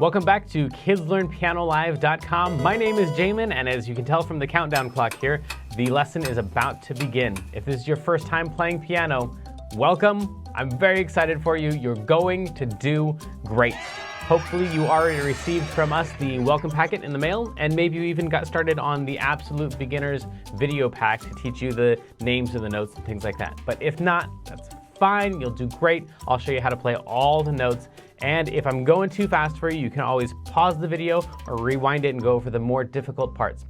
Welcome back to KidsLearnPianoLive.com. My name is Jamin, and as you can tell from the countdown clock here, the lesson is about to begin. If this is your first time playing piano, welcome. I'm very excited for you. You're going to do great. Hopefully you already received from us the welcome packet in the mail, and maybe you even got started on the Absolute Beginners video pack to teach you the names of the notes and things like that. But if not, that's fine. You'll do great. I'll show you how to play all the notes. And if I'm going too fast for you, you can always pause the video or rewind it and go over the more difficult parts.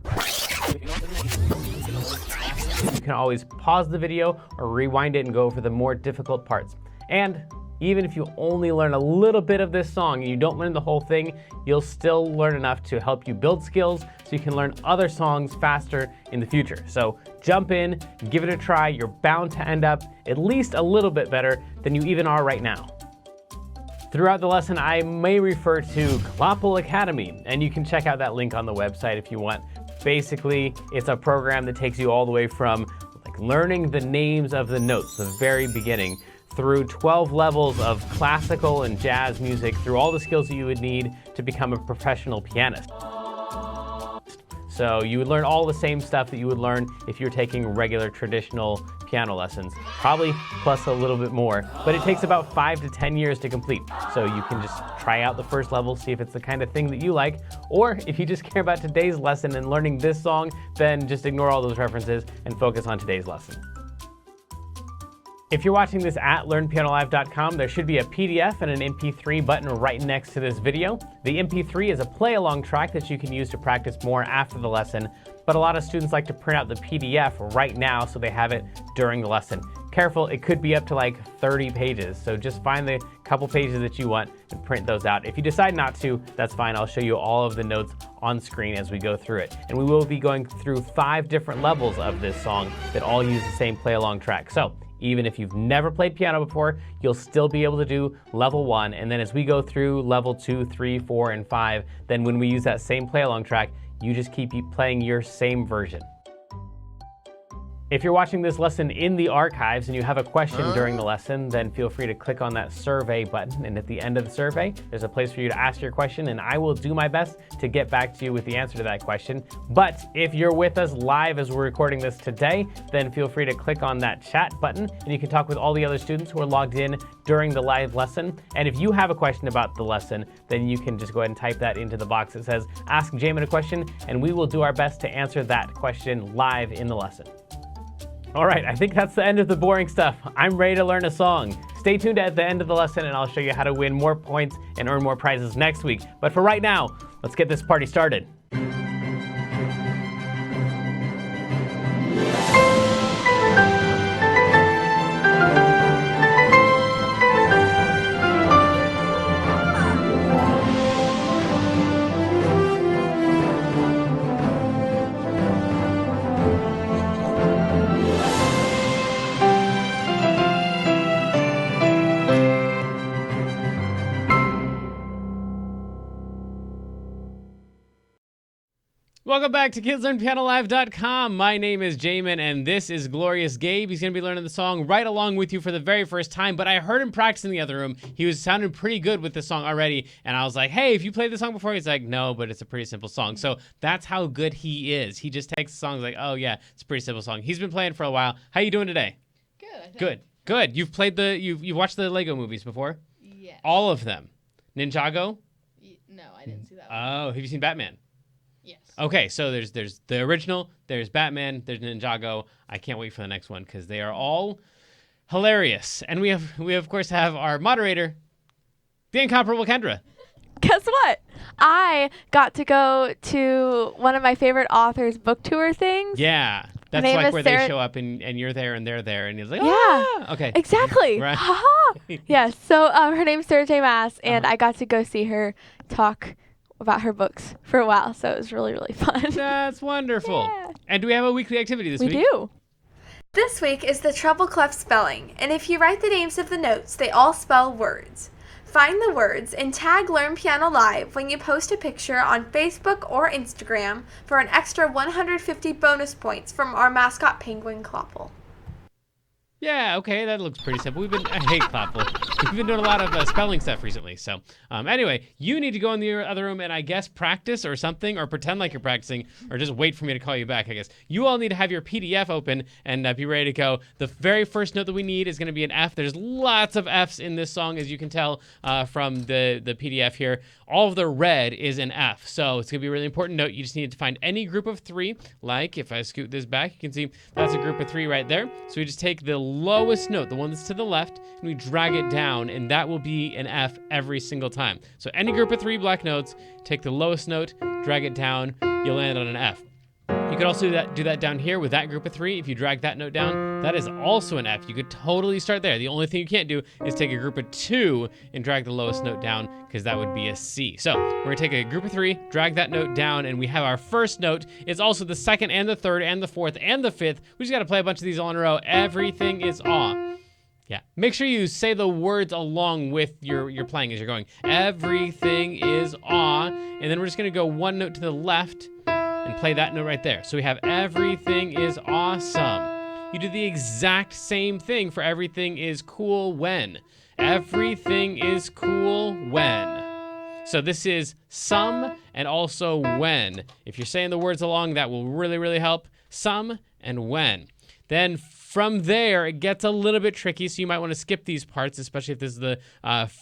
You can always pause the video or rewind it and go over the more difficult parts. And even if you only learn a little bit of this song and you don't learn the whole thing, you'll still learn enough to help you build skills so you can learn other songs faster in the future. So jump in, give it a try. You're bound to end up at least a little bit better than you even are right now. Throughout the lesson, I may refer to Kloppel Academy, and you can check out that link on the website if you want. Basically, it's a program that takes you all the way from learning the names of the notes, the very beginning, through 12 levels of classical and jazz music, through all the skills that you would need to become a professional pianist. So you would learn all the same stuff that you would learn if you're taking regular traditional piano lessons, probably plus a little bit more, but it takes about 5 to 10 years to complete. So you can just try out the first level, see if it's the kind of thing that you like, or if you just care about today's lesson and learning this song, then just ignore all those references and focus on today's lesson. If you're watching this at LearnPianoLive.com, there should be a PDF and an MP3 button right next to this video. The MP3 is a play-along track that you can use to practice more after the lesson, but a lot of students like to print out the PDF right now so they have it during the lesson. Careful, it could be up to like 30 pages, so just find the couple pages that you want and print those out. If you decide not to, that's fine. I'll show you all of the notes on screen as we go through it. And we will be going through 5 different levels of this song that all use the same play-along track. So even if you've never played piano before, you'll still be able to do level 1. And then as we go through level 2, 3, 4, and 5, then when we use that same play-along track, you just keep playing your same version. If you're watching this lesson in the archives and you have a question during the lesson, then feel free to click on that survey button. And at the end of the survey, there's a place for you to ask your question, and I will do my best to get back to you with the answer to that question. But if you're with us live as we're recording this today, then feel free to click on that chat button, and you can talk with all the other students who are logged in during the live lesson. And if you have a question about the lesson, then you can just go ahead and type that into the box that says, Ask Jamin a Question, and we will do our best to answer that question live in the lesson. All right, I think that's the end of the boring stuff. I'm ready to learn a song. Stay tuned at the end of the lesson and I'll show you how to win more points and earn more prizes next week. But for right now, let's get this party started. Welcome back to KidsLearnPianoLive.com. My name is Jamin, and this is Glorious Gabe. He's going to be learning the song right along with you for the very first time, but I heard him practice in the other room. He was sounding pretty good with the song already, and I was like, hey, have you played this song before? He's like, no, but it's a pretty simple song. So that's how good he is. He just takes the songs like, oh yeah, it's a pretty simple song. He's been playing for a while. How you doing today? Good, I think. Good. You've played you've watched the Lego movies before? Yes. All of them. Ninjago? No, I didn't see that one. Oh, have you seen Batman? Yes. Okay, so there's the original, there's Batman, there's Ninjago. I can't wait for the next one because they are all hilarious. And we of course have our moderator, the incomparable Kendra. Guess what? I got to go to one of my favorite authors' book tour things. Yeah. That's like where they show up and you're there and they're there and he's like, yeah, okay. Exactly. Right. Yes. So her name's Sarah J. Maas, and I got to go see her talk about her books for a while, so it was really, really fun. That's wonderful. Yeah. And do we have a weekly activity this week? We do. This week is the treble clef spelling, and if you write the names of the notes, they all spell words. Find the words and tag Learn Piano Live when you post a picture on Facebook or Instagram for an extra 150 bonus points from our mascot penguin Kloppel. Yeah, okay, that looks pretty simple. I hate Kloppel. We've been doing a lot of spelling stuff recently. So anyway, you need to go in the other room and I guess practice or something, or pretend like you're practicing, or just wait for me to call you back, I guess. You all need to have your PDF open and be ready to go. The very first note that we need is going to be an F. There's lots of Fs in this song, as you can tell from the PDF here. All of the red is an F. So it's going to be a really important note. You just need to find any group of 3. Like if I scoot this back, you can see that's a group of 3 right there. So we just take the lowest note, the one that's to the left, and we drag it down, and that will be an F every single time. So any group of 3 black notes, take the lowest note, drag it down, you'll land on an F. You could also do that down here with that group of 3. If you drag that note down, that is also an F. You could totally start there. The only thing you can't do is take a group of 2 and drag the lowest note down, because that would be a C. So we're gonna take a group of 3, drag that note down, and we have our first note. It's also the second and the third and the fourth and the fifth. We just gotta play a bunch of these all in a row. Everything is aw. Yeah, make sure you say the words along with your playing as you're going. Everything is aw, and then we're just gonna go one note to the left and play that note right there. So we have everything is awesome. You do the exact same thing for everything is cool when. Everything is cool when. So this is some and also when. If you're saying the words along, that will really, really help. Some and when. Then from there, it gets a little bit tricky, so you might want to skip these parts, especially if this is the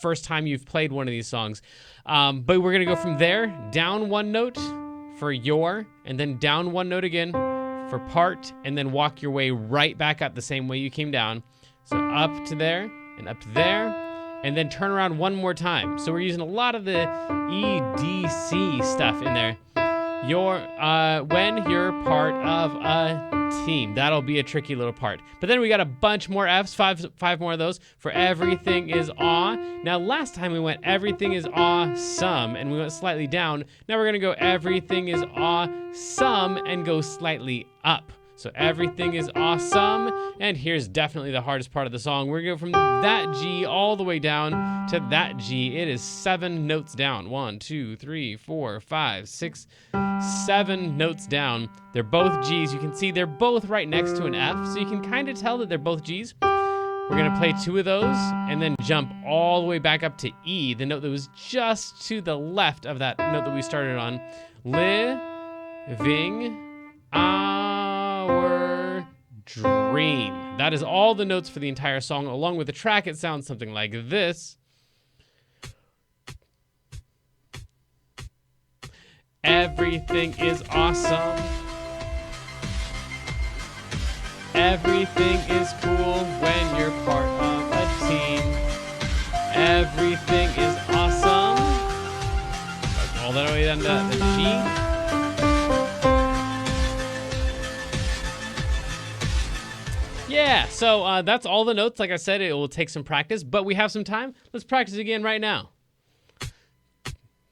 first time you've played one of these songs. But we're going to go from there, down one note for your, and then down one note again for part, and then walk your way right back up the same way you came down. So up to there, and up to there, and then turn around one more time. So we're using a lot of the E, D, C stuff in there. When you're part of a team. That'll be a tricky little part. But then we got a bunch more Fs, five more of those for everything is aw. Now last time we went everything is awesome and we went slightly down. Now we're gonna go everything is awesome and go slightly up. So everything is awesome, and here's definitely the hardest part of the song. We're gonna go from that G all the way down to that G. It is 7 notes down. 1, 2, 3, 4, 5, 6, 7 notes down. They're both G's. You can see they're both right next to an F, so you can kind of tell that they're both G's. We're gonna play 2 of those and then jump all the way back up to E, the note that was just to the left of that note that we started on. Living our dream. That is all the notes for the entire song. Along with the track, it sounds something like this. Everything is awesome. Everything is cool when you're part of a team. Everything is awesome. All that way down to the G. Yeah, so that's all the notes. Like I said, it will take some practice, but we have some time. Let's practice again right now.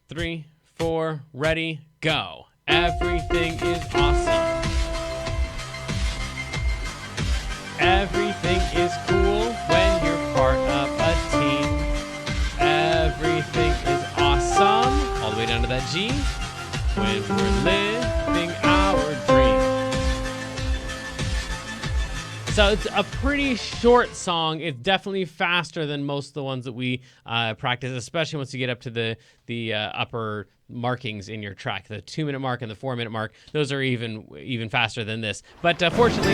3, 4, ready, go. Everything is awesome. Everything is cool when you're part of a team. Everything is awesome. All the way down to that G. When we're living our dream. So it's a pretty short song. It's definitely faster than most of the ones that we practice, especially once you get up to the upper markings in your track. The 2-minute mark and the 4-minute mark, those are even faster than this. But fortunately,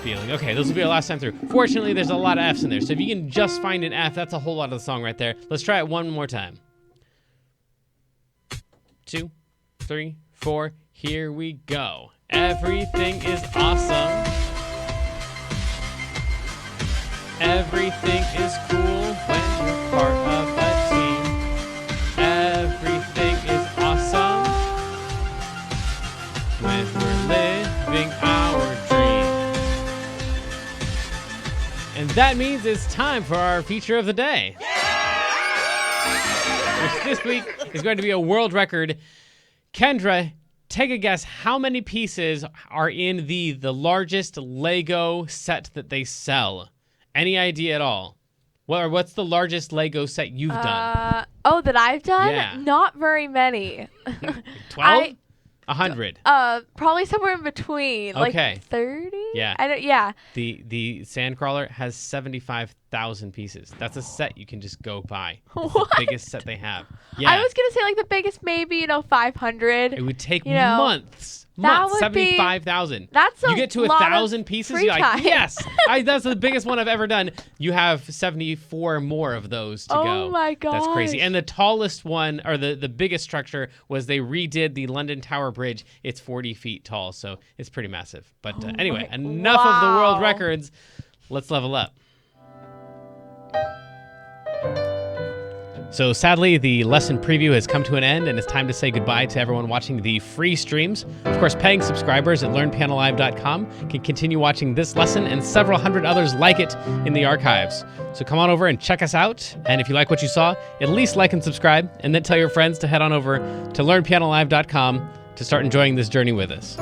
feeling. Okay, those will be our last time through. Fortunately, there's a lot of Fs in there. So if you can just find an F, that's a whole lot of the song right there. Let's try it one more time. 2, 3, 4. Here we go. Everything is awesome. Everything is cool when you're part of a team. Everything is awesome when we're living our dream. And that means it's time for our feature of the day. Which this week is going to be a world record. Kendra, take a guess how many pieces are in the largest Lego set that they sell. Any idea at all? What's the largest Lego set you've done? Oh, that I've done? Yeah. Not very many. 12? 100. Probably somewhere in between. Okay. Like 30? Yeah. Yeah. The Sandcrawler has 75,000 pieces. That's a set you can just go buy. It's What? the biggest set they have. Yeah. I was gonna say like the biggest maybe 500. It would take you know, months. that would be- 75,000. That's a You get to lot of 1,000 pieces, free you're like, time. yes, that's the biggest one I've ever done. You have 74 more of those to go. Oh my gosh. That's crazy. And the tallest one, or the biggest structure, was they redid the London Tower Bridge. It's 40 feet tall, so it's pretty massive. But anyway, enough of the world Wow. records. Let's level up. So sadly, the lesson preview has come to an end, and it's time to say goodbye to everyone watching the free streams. Of course, paying subscribers at learnpianolive.com can continue watching this lesson and several hundred others like it in the archives. So come on over and check us out, and if you like what you saw, at least like and subscribe, and then tell your friends to head on over to learnpianolive.com to start enjoying this journey with us.